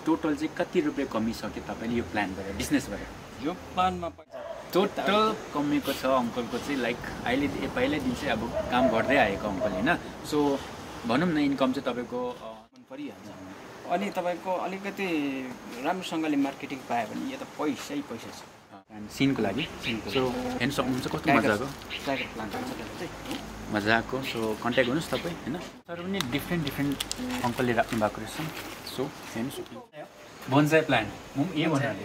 Total चाहिँ कति रुपियाँ कमिसक्यो तपाईँले यो प्लानबाट बिजनेसबाट यो प्लानमा टोटल कमेको छ अङ्कलको चाहिँ लाइक अहिले पहिल्यै दिन चाहिँ अब काम गर्दै आएको अङ्कल होइन सो भनौँ न इन्कम चाहिँ तपाईँको मन परिहाल्छ अनि तपाईँको अलिकति राम्रोसँगले मार्केटिङ पायो भने यो त पैसै पैसा छ सिनको लागि सो हेर्नु सक्नुहुन्छ कस्तो मजाको टाइगर प्लान्ट चाहिँ मजाको सो कन्ट्याक्ट गर्नुहोस् तपाईँ होइन तर पनि डिफ्रेन्ट अङ्कलले राख्नु भएको रहेछ सो हेर्नु सक्नुहुन्छ बोन्साई प्लान्ट म पनि यही भन्नु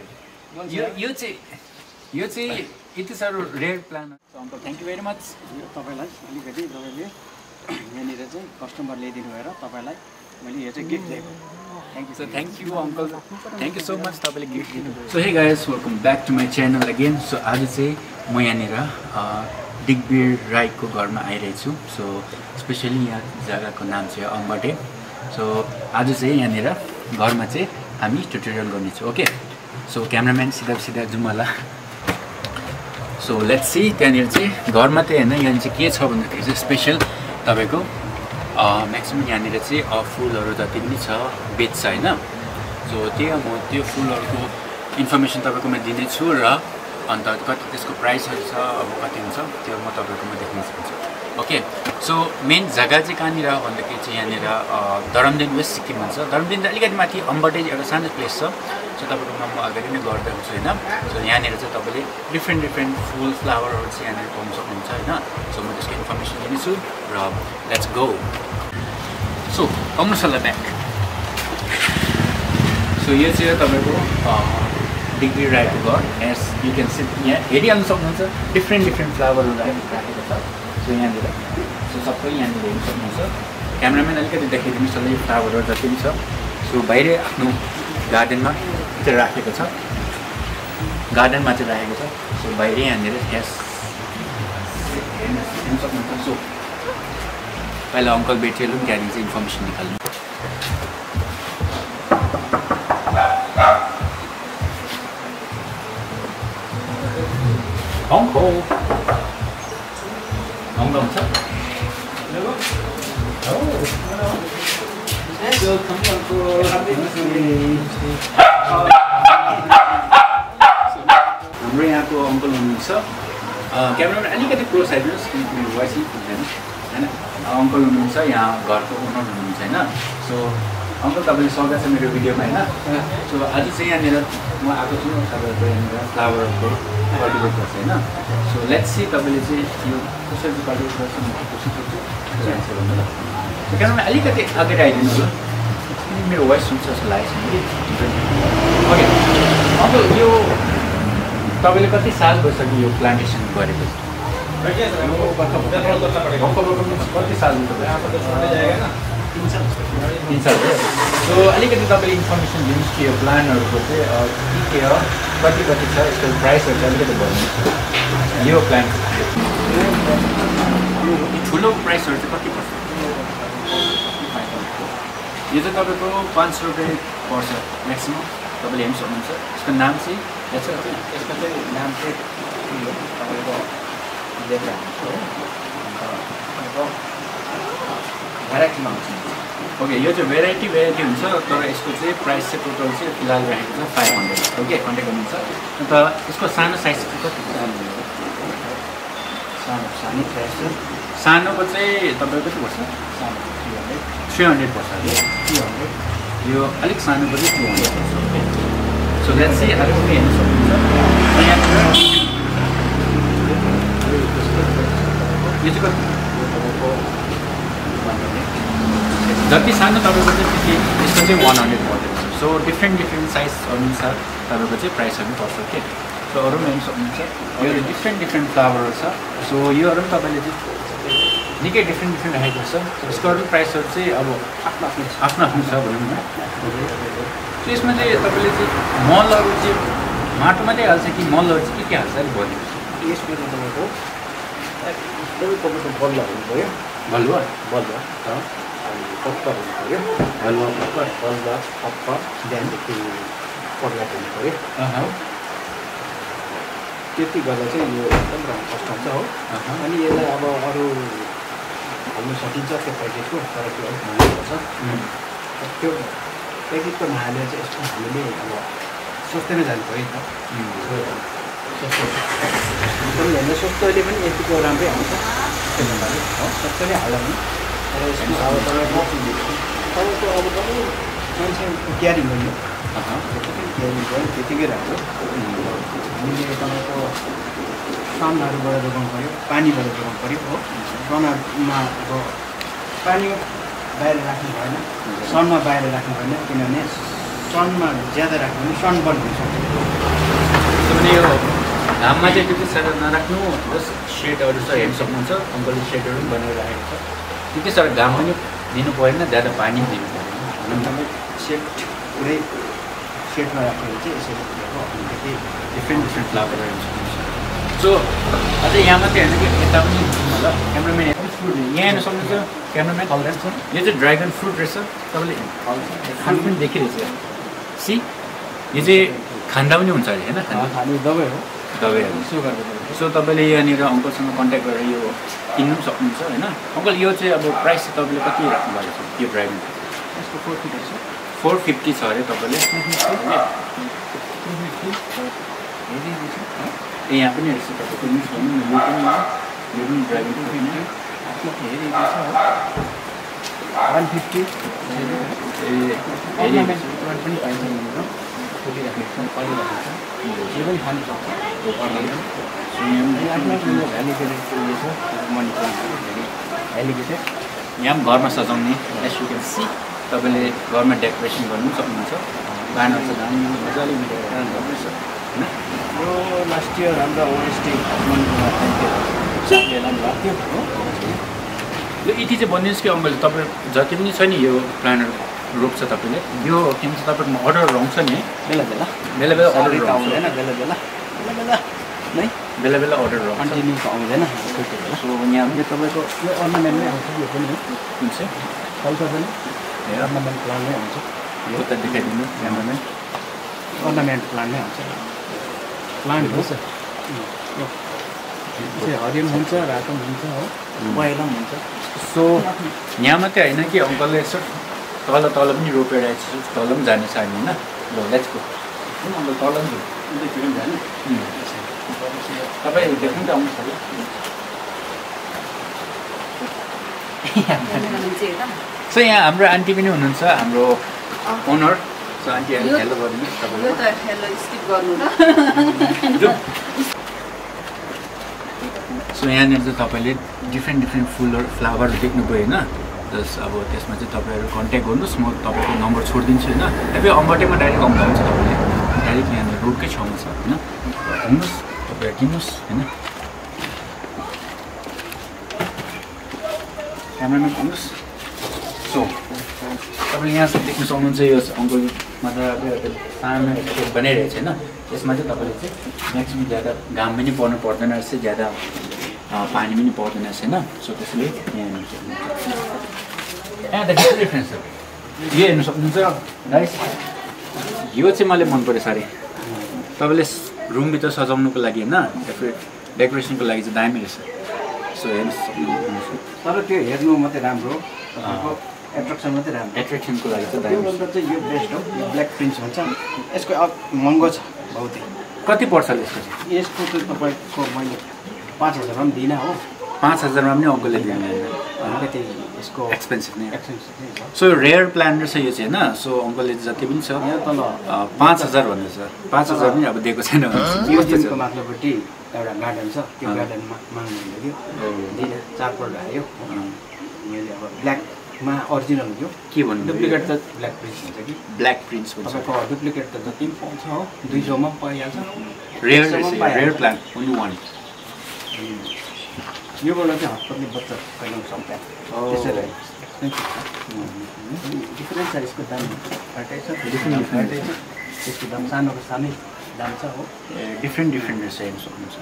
यो चाहिँ यति साह्रो rare plant uncle thank you very much यो तपाईँलाई अलिकति तपाईँले यहाँनिर चाहिँ कस्टमर ल्याइदिनु भएर तपाईँलाई मैले यो चाहिँ गिफ्ट दिएको thank you uncle thank you so much तपाईँले गिफ्ट दिनु so hey guys welcome back to my channel again so आज चाहिँ म यहाँनिर डिगबीर राईको घरमा आइरहेछु सो स्पेसली यहाँ जग्गाको नाम चाहिँ अम्बटे सो आज चाहिँ यहाँनिर घरमा चाहिँ हामी ट्युटोरियल गर्नेछौँ ओके सो क्यामराम्यान सिधा जुम्हाला सो लेट्स सी त्यहाँनिर चाहिँ घरमा चाहिँ होइन यहाँ चाहिँ के छ भन्दाखेरि चाहिँ स्पेसल तपाईँको म्याक्सिमम् यहाँनिर चाहिँ फुलहरू जति पनि छ बेच्छ होइन सो म त्यो फुलहरूको इन्फर्मेसन तपाईँकोमा दिनेछु र अन्त कति त्यसको प्राइसहरू छ अब कति हुन्छ त्यो म तपाईँकोमा देख्न सक्छु ओके सो मेन जग्गा चाहिँ कहाँनिर भन्दाखेरि चाहिँ यहाँनिर धरमदेन वेस्ट सिक्किम भन्छ धरमदेन अलिकति माथि अम्बटे एउटा सानो प्लेस छ सो तपाईँकोमा म अगाडि नै गर्दै हुन्छु होइन सो यहाँनिर चाहिँ तपाईँले डिफ्रेन्ट फुल फ्लावरहरू चाहिँ यहाँनिर पाउनु सक्नुहुन्छ होइन सो म त्यसको इन्फर्मेसन दिनेछु र लेट्स गो सो आउनुहोस् ब्याक सो यो चाहिँ तपाईँको डिग्री राईको घर एस यु क्यान सी यहाँ हेरिहाल्नु सक्नुहुन्छ डिफ्रेन्ट फ्लावरहरू राखेको छ सो यहाँनिर सो सबै यहाँनिर हेर्नु सक्नुहुन्छ क्यामराम्यान अलिकति देखाइदिनुहोस् होला यो फ्लावरहरू जति पनि छ सो बाहिरै आफ्नो गार्डनमा चाहिँ राखेको छ गार्डनमा चाहिँ राखेको छ सो बाहिरै यहाँनिर यस हेर्नु सक्नुहुन्छ सो पहिला अङ्कल बेटिएलो पनि त्यहाँदेखि चाहिँ इन्फर्मेसन निकाल्नु हङको हुन्छ हाम्रो यहाँको अङ्कल हुनुहुन्छ क्यामेरामा अलिकति क्लोज आइदिनुहोस् मेरो भोइस हुँदैन होइन अङ्कल हुनुहुन्छ यहाँ घरको ओनर हुनुहुन्छ होइन सो अङ्कल तपाईँले स्वागत छ मेरो भिडियोमा होइन सो आज चाहिँ यहाँनिर म आएको छु तपाईँहरूको यहाँनिर फ्लावरहरूको कल्टिभेट गर्छ होइन सो लेट्स सी तपाईँले चाहिँ यो कसरी कल्टिभेट गर्छ म सिकाउँछु भन्नु ल क्यामेरामा अलिकति अगाडि आइदिनु होला मेरो भोइस सुन्छ जस्तो लागेको छ कि ओके अङ्कल यो तपाईँले कति साल भइसक्यो यो प्लान्टेसन गरेको कति साल 3 साल सो अलिकति तपाईँले इन्फर्मेसन दिनुहोस् कि यो प्लान्टहरूको चाहिँ के हो कति छ यसको प्राइसहरू चाहिँ अलिकति भन्नुहोस् यो प्लान्ट ठुलो प्राइसहरू चाहिँ कति पर्छ यो चाहिँ तपाईँको 500 रुपियाँ पर्छ म्याक्सिमम् तपाईँले हेर्नु सक्नुहुन्छ यसको नाम चाहिँ यसको चाहिँ नाम चाहिँ तपाईँको भेराइटीमा हुन्छ ओके यो चाहिँ भेराइटी हुन्छ तर यसको चाहिँ प्राइस चाहिँ टोटल चाहिँ फिलहाल रहेको छ 500 ओके कन्ट्याक्ट गर्नुहुन्छ अन्त यसको सानो साइज चाहिँ कति सानो प्राइस सानोको चाहिँ तपाईँको कति पर्छ सानो 300 पर्छ 300 यो अलिक सानोको चाहिँ 200 पर्छ ओके सो लेट्स सी अरू पनि हेर्नु सक्नुहुन्छ यो चाहिँ कति जति सानो तपाईँको चाहिँ त्यति यसको चाहिँ 100 पर्छ सो डिफ्रेन्ट साइज अनुसार तपाईँको चाहिँ प्राइसहरू पर्छ के सो अरू पनि हेर्नु सक्नुहुन्छ यो डिफ्रेन्ट फ्लावरहरू छ सो योहरू पनि तपाईँले चाहिँ निकै डिफ्रेन्ट राखेको छ यसको अरू प्राइसहरू चाहिँ अब आफ्नो छ भनौँ न सो यसमा चाहिँ तपाईँले चाहिँ मलहरू चाहिँ माटो मात्रै हाल्छ कि मलहरू चाहिँ के हाल्छ अलिक भनिदिनुहोस् यसमा चाहिँ तपाईँको बल्ल हुनु पऱ्यो बल्ल अनि पत्कर हुनु पऱ्यो बल्ल पत्कर बिहानदेखि पल्ला हुनु पऱ्यो त्यति गर्दा चाहिँ यो एकदम राम्रो कष्ट हुन्छ हो अनि यसलाई अब अरू हाल्नु सकिन्छ त्यो प्याकेजको तर त्यो अलिक महँगो पर्छ त्यो प्याकेटको हालेर चाहिँ यसको हामीले अब सस्तैमा जानु पऱ्यो नि त सस्तो सस्तोले पनि यतिको राम्रै आउँछ त्यो भन्नाले सस्तोले हाल्दा पनि तर यसमा अब तपाईँको अब तपाईँ मान्छे क्यारिङ गर्नु जति पनि क्यारिङ गर्यो त्यतिकै राम्रो हामीले तपाईँको सनहरूबाट जोगाउनु पऱ्यो पानीबाट जोगाउनु पऱ्यो हो सनमा अब पानी बाहिर राख्नु भएन सनमा बाहिर राख्नु भएन किनभने सनमा ज्यादा राख्नु भने सनबर्न हुनसक्छ किनभने यो घाममा चाहिँ त्यति साह्रो नराख्नु प्लस सेडहरू छ हेर्नु सक्नुहुन्छ अङ्कलले सेडहरू पनि बनाएर राखेको छ त्यति साह्रो घाम पनि दिनु परेन ज्यादा पानी पनि दिनु परेन अनि तपाईँ सेट पुरै सेटमा राख्यो भने चाहिँ यसरी अलिकति डिफ्रेन्ट फ्लावरहरू हेर्नु सक्नुहुन्छ सो अझै यहाँ मात्रै होइन कि यता पनि होला क्यामराम्यान फ्रुट यहाँ हेर्नु सक्नुहुन्छ क्यामराम्यान फल्दैन छ यो चाहिँ ड्रागन फ्रुट रहेछ तपाईँले खानु पनि देखिरहेछ सी यो चाहिँ खाँदा पनि हुन्छ अरे होइन खाने दबाई हो दबाईहरू सो तपाईँले यहाँनिर अङ्कलसँग कन्ट्याक्ट गरेर यो किन्नु पनि सक्नुहुन्छ होइन अङ्कल यो चाहिँ अब प्राइस चाहिँ तपाईँले कति राख्नु भएको छ यो ड्रागन यसको 450 छ 450 छ अरे तपाईँले ए यहाँ पनि रहेछ तपाईँको मिक्स भन्नु न यो पनि ड्रागन फ्रुट होइन हेरेको छ 150 ए पनि पाइन्छ यहाँनिर खोलिराखेको छ परिराखेको छ यो पनि खानु सक्छ आफ्नो भ्यालिडेटेड उयो छ मनी प्लान्टहरू धेरै भ्यालिडेटेड यहाँ पनि घरमा सजाउने एस यु क्यान सी तपाईँले घरमा डेकोरेसन गर्नु पनि सक्नुहुन्छ बानर छ धान मजाले मिलेर गर्नुहोस् होइन यो लास्ट इयर हाम्रो ओएसटी साथीहरूलाई लाग्थ्यो हो यो इटी चाहिँ भनिदिनुहोस् कि अङ्कल तपाईँ जति पनि छ नि यो प्लानहरू रोप्छ तपाईँले यो के भन्छ तपाईँकोमा अर्डरहरू आउँछ नि है बेला बेला बेला बेला अर्डर आउँदैन बेला बेला नै बेला बेला अर्डर आउँछ कन्टिन्यू त आउँदैन सो यहाँ यो तपाईँको यो अर्नामेन्टमै आउँछ यो पनि हो कुन चाहिँ चल्छ पनि अर्नामेन्ट प्लानमै आउँछ यो त देखाइदिनु क्यामराम्यान अर्नामेन्ट प्लानमै आउँछ प्लान्ट हो चाहिँ हरियो पनि हुन्छ रातो पनि हुन्छ हो पहेँलो पनि हुन्छ सो यहाँ मात्रै होइन कि अङ्कलले यसो तल तल पनि रोपेर आएको छु तल पनि जाने छ हामी होइन ल लेट्स गो अङ्कल तल पनि जाने तपाईँ देख्नु त आउनु पर्यो सो यहाँ हाम्रो आन्टी पनि हुनुहुन्छ हाम्रो ओनर सो आन्टी हेलो गरिदिनुहोस् तपाईँले सो यहाँनिर चाहिँ तपाईँले डिफ्रेन्ट फुलहरू फ्लावरहरू देख्नुभयो होइन जस अब त्यसमा चाहिँ तपाईँहरू कन्ट्याक्ट गर्नुहोस् म तपाईँको नम्बर छोडिदिन्छु होइन तपाईँ अम्बटेमा डाइरेक्ट आउँदा हुन्छ तपाईँले डाइरेक्ट यहाँनिर रोडकै छेउमा छ होइन आउनुहोस् तपाईँहरू किन्नुहोस् होइन क्यामराम्यान आउनुहोस् सो तपाईँले यहाँ देख्न सक्नुहुन्छ यो अङ्कल मतलब सानो बनाइरहेको छ होइन यसमा चाहिँ तपाईँले चाहिँ म्याक्सिमम् ज्यादा घाम पनि पर्नु पर्दैन रहेछ ज्यादा पानी पनि पर्दैन रहेछ होइन सो त्यसले यहाँ हेर्नु डिफ्रेन्स छ यो हेर्नु सक्नुहुन्छ गाइस यो चाहिँ मलाई मन पऱ्यो साह्रै तपाईँले रुमभित्र सजाउनुको लागि होइन डेकोरेसनको लागि चाहिँ दामी रहेछ सो हेर्नु सक्नुहुन्छ तर त्यो हेर्नु मात्रै राम्रो एट्र्याक्सन मात्रै राम्रो एट्र्याक्सनको लागि चाहिँ दामी त्योभन्दा चाहिँ यो बेस्ट हो यो ब्ल्याक प्रिन्स भन्छ यसको अब महँगो छ बहुतै कति पर्छ यसको चाहिँ यसको चाहिँ तपाईँको मैले 5,000 पनि दिइनँ हो 5,000मा पनि अङ्कलले दिनु अलिकति यसको एक्सपेन्सिभ नै एक्सपेन्सिभ नै छ सो रेयर प्लान रहेछ यो चाहिँ होइन सो अङ्कलले जति पनि छ यहाँ तल 5,000 भन्दैछ 5,000 पनि अब दिएको छैन यो दिनको माथिल्लोपट्टि एउटा गार्डन छ त्यो गार्डनमा माग्नु थियो दिने 4 पल्ट आयो मैले अब ब्ल्याकमा ओरिजिनल हो के भन्नु डुप्लिकेट त ब्ल्याक प्रिन्स हुन्छ कि ब्ल्याक प्रिन्स भन्छ तपाईँको डुप्लिकेट त जति पनि पाउँछ हो 200 मा पाइहाल्छ rare rare plan only one योबाट चाहिँ हतपत्नी बच्चा फैलाउन सक्छ त्यसैले डिफ्रेन्ट छ यसको दाम फाटै छ फाटै छ त्यसको दाम सानोको सानै दाम छ हो डिफ्रेन्ट रहेछ हेर्नु सक्नुहुन्छ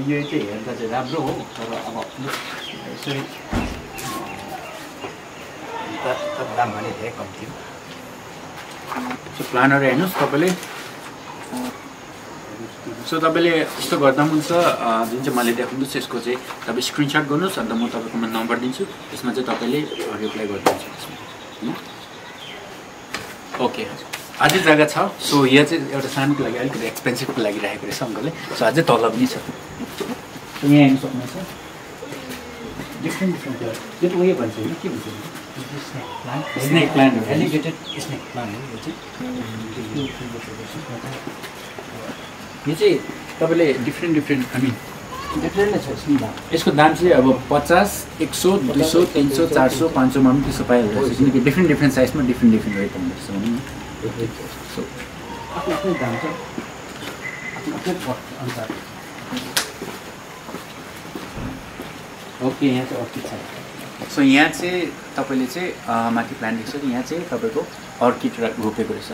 यो चाहिँ हेर्दा चाहिँ राम्रो हो तर अब यसरी दाम भने धेरै कम्ती हो सो प्लानहरू हेर्नुहोस् तपाईँले सो तपाईँले यस्तो गर्दा पनि हुन्छ जुन चाहिँ मैले देखाउँदैछु यसको चाहिँ तपाईँ स्क्रिनसट गर्नुहोस् अन्त म तपाईँकोमा नम्बर दिन्छु त्यसमा चाहिँ तपाईँले रिप्लाई गरिदिन्छु त्यसमा ओके अझै जग्गा छ सो यहाँ चाहिँ एउटा सानोको लागि अलिकति एक्सपेन्सिभको लागि राखेको रहेछ अङ्कलले सो अझै तल पनि छ यहाँ हेर्नु सक्नुहुन्छ डिफ्रेन्ट यो त उयो भन्छ होइन के भन्छ स्नेक प्लान्ट हो एलिगेटेड स्नेक प्लान्ट हो यो चाहिँ तपाईँले डिफ्रेन्ट आई मिन डिफ्रेन्ट नै छ यसको दाम चाहिँ अब 50, 100, 200, 300, 400, 500 मा पनि त्यसो पाइहाल्छ किनकि डिफ्रेन्ट साइजमा डिफ्रेन्ट रेट हुँदो रहेछ सो आफ्नो दाम छ आफ्नो अनुसार ओके यहाँ चाहिँ अर्किड छ सो यहाँ चाहिँ तपाईँले चाहिँ माथि प्लान देख्छ यहाँ चाहिँ तपाईँको अर्किड रोपेको रहेछ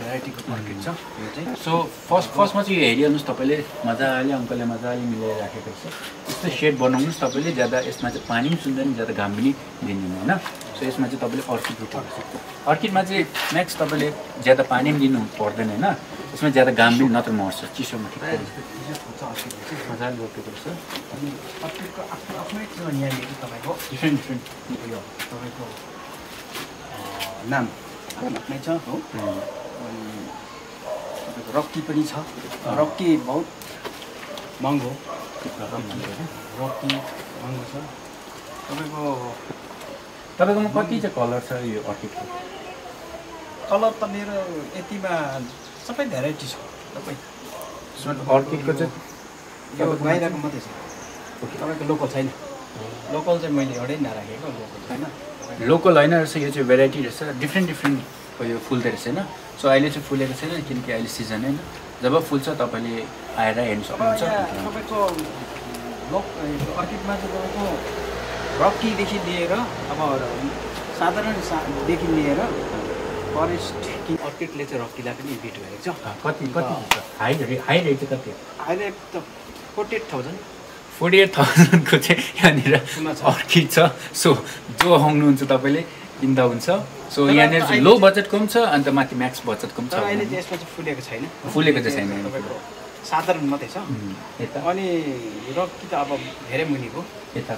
भेराइटीको अर्किड छ सो फर्स्टमा चाहिँ यो हेरिहाल्नुहोस् तपाईँले मजाले अङ्कलले मजाले मिलाएर राखेको छ यस्तो सेड बनाउनुहोस् तपाईँले ज्यादा यसमा चाहिँ पानी पनि सुन्दैन ज्यादा घाम पनि दिँदैन होइन सो यसमा चाहिँ तपाईँले अर्किड रोप्नुपर्छ अर्किडमा चाहिँ म्याक्स तपाईँले ज्यादा पानी पनि दिनु पर्दैन होइन यसमा ज्यादा घाम पनि नत्र मर्छ चिसोमा मजाले रोपेको छ अनि अर्किडको आफ्नै यहाँनिर तपाईँको डिफ्रेन्ट उयो तपाईँको नाम आफ्नै छ हो अनि तपाईँको रक्की पनि छ रक्की बहुत महँगो रक्की महँगो छ तपाईँकोमा कति चाहिँ कलर छ यो अर्किडको कलर त मेरो यतिमा सबै भेराइटी छ तपाईँ अर्किडको चाहिँ यो बाहिरको मात्रै छ तपाईँको लोकल छैन लोकल चाहिँ मैले एउटै नराखेको लोकल छैन लोकल होइन रहेछ यो चाहिँ भेराइटी रहेछ डिफ्रेन्ट यो फुल्दो रहेछ होइन सो अहिले चाहिँ फुलेको छैन किनकि अहिले सिजन होइन जब फुल्छ तपाईँले आएर हेर्नु सक्नुहुन्छ तपाईँको अर्किडमा चाहिँ तपाईँको रक्कीदेखि लिएर अब साधारणदेखि लिएर फरेस्ट अर्किडले चाहिँ रक्कीलाई पनि बिट गरेको छ कति हाई रेट चाहिँ कति अहिले त 48,000 48,000 को चाहिँ यहाँनिर अर्किड छ सो जो आउनुहुन्छ तपाईँले किन्दा हुन्छ सो यहाँनिर चाहिँ लो बजेटको पनि छ अन्त माथि म्याक्स बजेटको पनि छ अहिले चाहिँ यसमा चाहिँ फुलेको छैन तपाईँको साधारण मात्रै छ अनि रक्की त अब धेरै मुनिको यता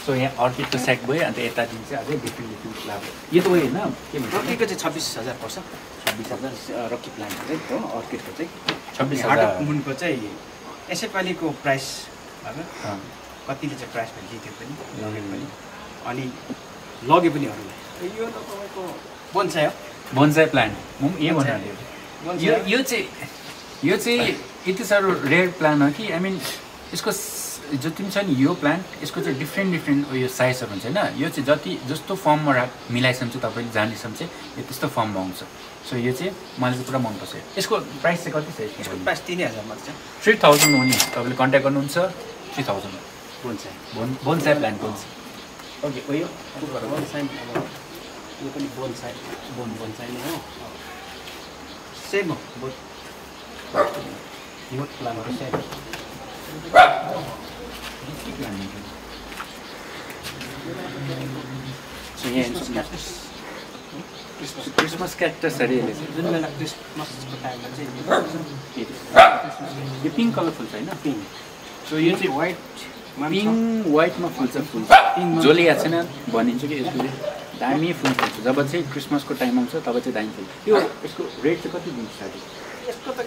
सो यहाँ अर्किडको सेक भयो अन्त यतादेखि चाहिँ अझै डिफ्रेन्ट फ्लावर यो त उयो होइन के भन्छ रक्कीको चाहिँ 26,000 पर्छ 26,000 रक्की प्लान्टको चाहिँ हो अर्किडको चाहिँ 26,000 मुनको चाहिँ यसै पालिको प्राइस कतिले चाहिँ प्राइस पनि दिथ्यो पनि लगे पनि अनि लगे पनि अरूलाई यो त तपाईँको बोन्साई हो बोन्साई प्लान्ट म पनि यही भनिहाल्यो यो चाहिँ यति साह्रो रेयर प्लान्ट हो कि आई मिन यसको जति पनि छ नि यो प्लान्ट यसको चाहिँ डिफ्रेन्ट उयो साइजहरू हुन्छ होइन यो चाहिँ जस्तो फर्ममा मिलाइसम्म चाहिँ तपाईँले जानेसम्म चाहिँ यो त्यस्तो फर्ममा आउँछ सो यो चाहिँ मलाई चाहिँ पुरा मनपर्छ यसको प्राइस चाहिँ कति छ यसको प्राइस 3,000 मात्र छ 3,000 हो नि तपाईँले कन्ट्याक्ट गर्नुहुन्छ 3,000 बोन्साई प्लान्ट बोन्साई ओके उयो बोन्साई अब यो पनि बोन्साई नै हो सेम हो बोथ प्लान्टहरू सेम सो यहाँ क्रिसमस क्याक्टस अरे जुन बेला क्रिसमसको टाइममा चाहिँ यो पिङ्क कलर फुल्छ होइन पिङ्क सो यो चाहिँ वाइटमा फुल्छ जसले याद छैन भनिन्छ कि यसको चाहिँ दामी फुल फुल्छ जब चाहिँ क्रिसमसको टाइम आउँछ तब चाहिँ दामी फुल्छ यो यसको रेट चाहिँ कति दिन्छ स्टार्टिङ यसको त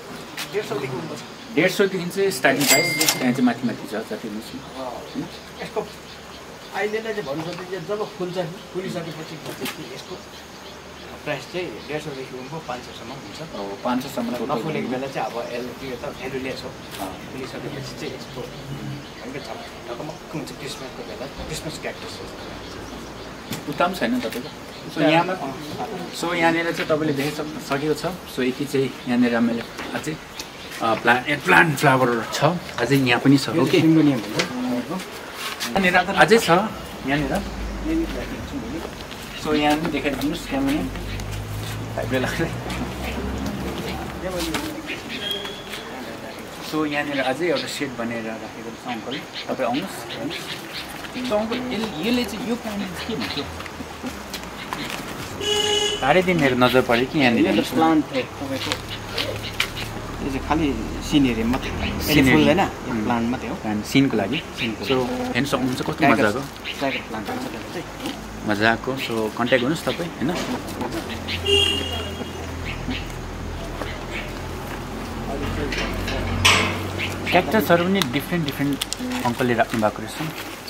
150 देखि हुन्छ 150 देखि चाहिँ स्टार्टिङ प्राइस त्यहाँ चाहिँ माथि छ जति यसको अहिलेलाई चाहिँ भन्नु सक्दैन जब फुलिसकेपछि यसको प्राइस चाहिँ 150 देखि उनको 500सम्म हुन्छ 500सम्म नफुलेको बेला चाहिँ अब त्यो त एलुलियस हो फुलिसकेपछि चाहिँ यसको ढकमक्क हुन्छ क्रिसमसको बेला क्रिसमस क्याक्टस उता पनि छैन तपाईँको सो यहाँनिर चाहिँ तपाईँले देखिसकेको छ सो यति चाहिँ यहाँनिर मैले अझै प्लान्ट फ्लावरहरू छ अझै यहाँ पनि छ ओके यहाँनिर अझै छ यहाँनिर सो यहाँ पनि देखाइदिनुहोस् क्यामेरा सो यहाँनिर अझै एउटा सेट बनेर राखेको छ अङ्कल तपाईँ आउनुहोस् सो अङ्कल यसले चाहिँ यो प्लान्ट के भन्छ साह्रै दिन मेरो नजर पऱ्यो कि यहाँनिर प्लान्ट तपाईँको यो चाहिँ खालि सिनेरी मात्रै Scenery. फुल्दैन यो प्लान्ट मात्रै हो एन्ड सिनको लागि सो हेर्नु सक्नुहुन्छ कस्तो मजाको टाइगर प्लान्ट हुन्छ त्यसको चाहिँ मजाको सो कन्ट्याक्ट गर्नुहोस् तपाईँ होइन क्याक्टसहरू पनि डिफ्रेन्ट अङ्कलले राख्नु भएको रहेछ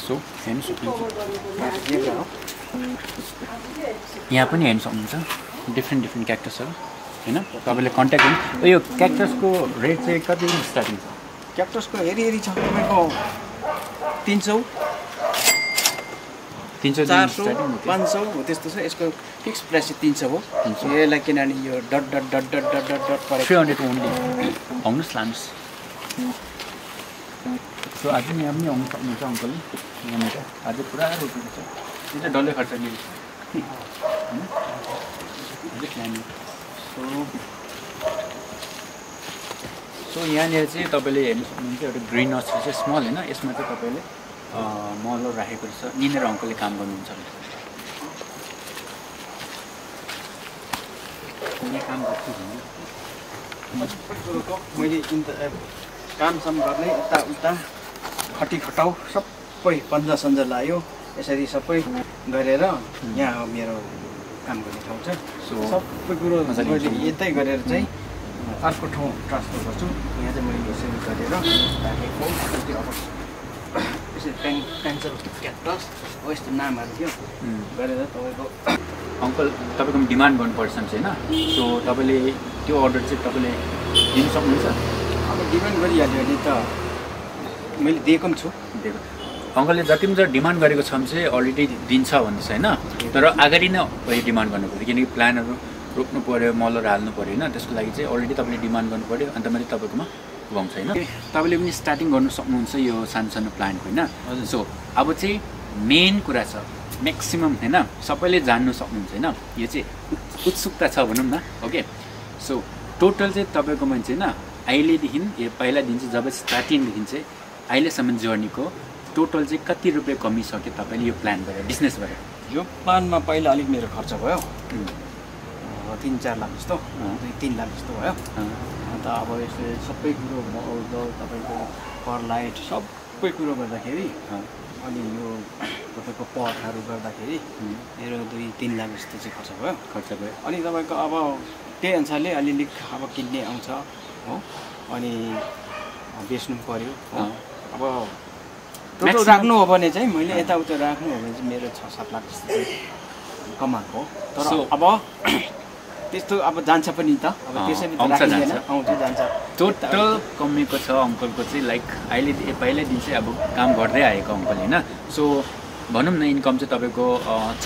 सो हेर्नु सक्नुहुन्छ यहाँ पनि हेर्नु सक्नुहुन्छ डिफ्रेन्ट क्याक्टसहरू होइन तपाईँले कन्ट्याक्ट गर्नु यो क्याक्टसको रेट चाहिँ कति स्टार्टिङ छ क्याक्टसको हेरी छ तपाईँको 300 400 500 हो त्यस्तो छ यसको फिक्स प्राइस चाहिँ 300 हो यसलाई किनभने यो डट परेको 300 ओन्ली आउनुहोस् लानुहोस् सो आज यहाँ पनि आउनु सक्नुहुन्छ अङ्कलले यहाँनिर आज पुरा रोपेको छ यो चाहिँ डल्लै खर्च लिएको होइन अलिक यहाँनिर सो यहाँनिर चाहिँ तपाईँले हेर्नु सक्नुहुन्छ एउटा ग्रिन हाउस चाहिँ स्मल होइन यसमा चाहिँ तपाईँले मल राखेको रहेछ यहाँनिर अङ्कलले काम गर्नुहुन्छ काम गर्छु मैले कामसाम गर्ने यताउता खटाउ सबै पन्जा लायो यसरी सबै गरेर यहाँ मेरो काम गर्ने ठाउँ छ सबै कुरो मैले यतै गरेर चाहिँ अर्को ठाउँ ट्रान्सफर गर्छु यहाँ चाहिँ मैले यसरी गरेर राखेको अब यसरी क्यान्सर क्याक्टस हो यस्तो नामहरू थियो गरेर तपाईँको अङ्कल तपाईँको डिमान्ड गर्नुपर्छ होइन सो तपाईँले त्यो अर्डर चाहिँ तपाईँले दिनु सक्नुहुन्छ अब डिमान्ड गरिहाल्यो भने त मैले दिएको पनि छु अङ्कलले जति पनि डिमान्ड गरेको छ भने चाहिँ अलरेडी दिन्छ भन्दैछ होइन तर अगाडि नै डिमान्ड गर्नु पऱ्यो किनकि प्लानहरू रोप्नु पऱ्यो मलहरू हाल्नु पऱ्यो होइन त्यसको लागि चाहिँ अलरेडी तपाईँले डिमान्ड गर्नु पऱ्यो अन्त मैले तपाईँकोमा पुगाउँछ होइन तपाईँले पनि स्टार्टिङ गर्नु सक्नुहुन्छ यो सानो प्लान्ट होइन सो अब चाहिँ मेन कुरा छ म्याक्सिमम् होइन सबैले जान्नु सक्नुहुन्छ होइन यो चाहिँ उत्सुकता छ भनौँ न ओके सो टोटल चाहिँ तपाईँकोमा चाहिँ होइन अहिलेदेखि यो पहिला दिन चाहिँ जब स्टार्टिङदेखि चाहिँ अहिलेसम्म जर्नीको टोटल चाहिँ कति रुपियाँ कमिसक्यो तपाईँले यो प्लान गरेर बिजनेसबाट यो प्लानमा पहिला अलिक मेरो खर्च भयो 3-4 लाख जस्तो 2-3 लाख जस्तो भयो अन्त अब यसले सबै कुरो तपाईँको पर लाइट सबै कुरो गर्दाखेरि अनि यो तपाईँको पटहरू गर्दाखेरि मेरो 2-3 लाख जस्तो चाहिँ खर्च भयो अनि तपाईँको अब त्यही अनुसारले अलिअलि अब किन्ने आउँछ हो अनि बेच्नु पऱ्यो अब टोटल राख्नु हो भने चाहिँ मैले यताउता राख्नु हो भने चाहिँ मेरो 6-7 लाख जस्तो कमाएको तर अब त्यस्तो अब जान्छ पनि त अब त्यसरी आउँछ जान्छ टोटल कमेको छ अङ्कलको चाहिँ लाइक अहिले पहिल्यै दिन चाहिँ अब काम गर्दै आएको अङ्कल होइन सो भनौँ न इन्कम चाहिँ तपाईँको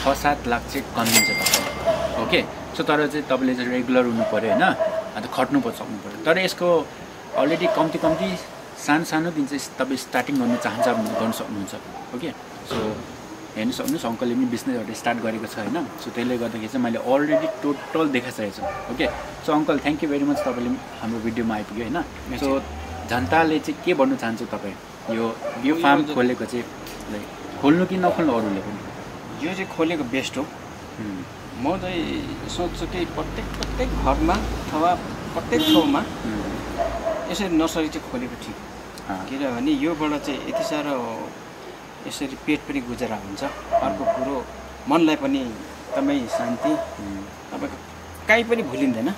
6-7 लाख चाहिँ कमिन्छ तपाईँ ओके सो तर चाहिँ तपाईँले चाहिँ रेगुलर हुनु पऱ्यो होइन अन्त खट्नु सक्नु पऱ्यो तर यसको अलरेडी कम्ती सानो दिन चाहिँ तपाईँ स्टार्टिङ गर्नु चाहन्छ भने गर्नु सक्नुहुन्छ ओके सो हेर्नु सक्नुहोस् अङ्कलले पनि बिजनेसहरू स्टार्ट गरेको छ होइन सो त्यसले गर्दाखेरि चाहिँ मैले अलरेडी टोटल देखाइसकेको छु okay so uncle thank you very much तपाईँले हाम्रो भिडियोमा आइपुग्यो होइन सो जनताले चाहिँ के भन्नु चाहन्छ तपाईँ यो फार्म खोलेको चाहिँ लाइक खोल्नु कि नखोल्नु अरूले पनि यो चाहिँ खोलेको बेस्ट हो म चाहिँ सोच्छु कि प्रत्येक घरमा अथवा प्रत्येक ठाउँमा यसरी नर्सरी चाहिँ खोलेको ठिक किनभने योबाट चाहिँ यति साह्रो यसरी पेट पनि गुजारा हुन्छ अर्को कुरो मनलाई पनि एकदमै शान्ति तपाईँको काहीँ पनि भुलिँदैन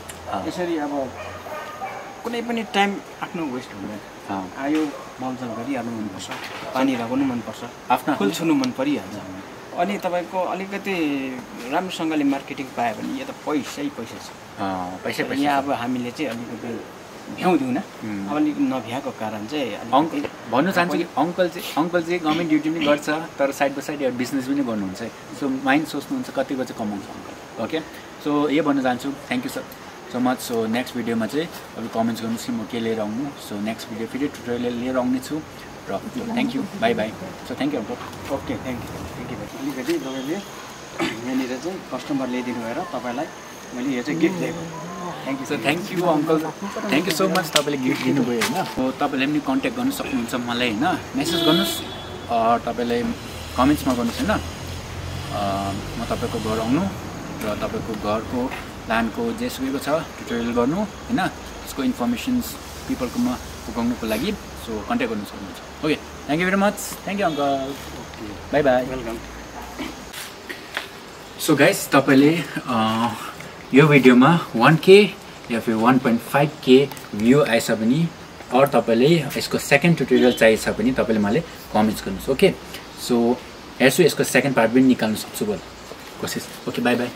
यसरी अब कुनै पनि टाइम आफ्नो वेस्ट हुँदैन आयो मलजल गरिहाल्नु मनपर्छ पानी लगाउनु मनपर्छ आफ्नो फुल छुनु मन परिहाल्छ अनि तपाईँको अलिकति राम्रोसँगले मार्केटिङ पायो भने यो त पैसै छ यहाँ अब हामीले चाहिँ अलिकति भ्याउँदैनौँ अब अलिक नभ्याएको कारण चाहिँ भन्नु चाहन्छु कि अङ्कल चाहिँ गभर्मेन्ट ड्युटी पनि गर्छ तर साइड बाई साइड एउटा बिजनेस पनि गर्नुहुन्छ सो माइन्ड सोच्नुहुन्छ कतिको चाहिँ कमाउँछ अङ्कल ओके सो यो भन्न चाहन्छु thank you so much so next भिडियोमा चाहिँ अब कमेन्ट्स गर्नुहोस् कि म के लिएर आउनु सो नेक्स्ट भिडियो फेरि ट्युटोरियल लिएर आउने छु र thank you by so thank you uncle okay thank you अलिकति तपाईँले यहाँनिर चाहिँ कस्टमर ल्याइदिनु भएर तपाईँलाई मैले यो चाहिँ गिफ्ट दिएको thank you uncle thank you so much तपाईँले गिफ्ट दिनुभयो होइन हो तपाईँले पनि कन्ट्याक्ट गर्नु सक्नुहुन्छ मलाई होइन मेसेज गर्नुहोस् तपाईँलाई कमेन्ट्समा गर्नुहोस् होइन म तपाईँको घर आउनु र तपाईँको घरको प्लानको जे सुकेको छ ट्युटोरियल गर्नु होइन यसको इन्फर्मेसन्स पिपलकोमा पुगाउनुको लागि सो कन्ट्याक्ट गर्नु सक्नुहुन्छ okay thank you very much thank you uncle okay by by welcome so guys तपाईँले यो भिडियोमा 1K या फिर 1.5K भ्यू आएछ भने अरू तपाईँले यसको सेकेन्ड ट्युटोरियल चाहिएछ भने तपाईँले मलाई कमेन्ट्स गर्नुहोस् ओके सो हेर्छु यसको सेकेन्ड पार्ट पनि निकाल्नु सक्छु होला कोसिस ओके बाई बाई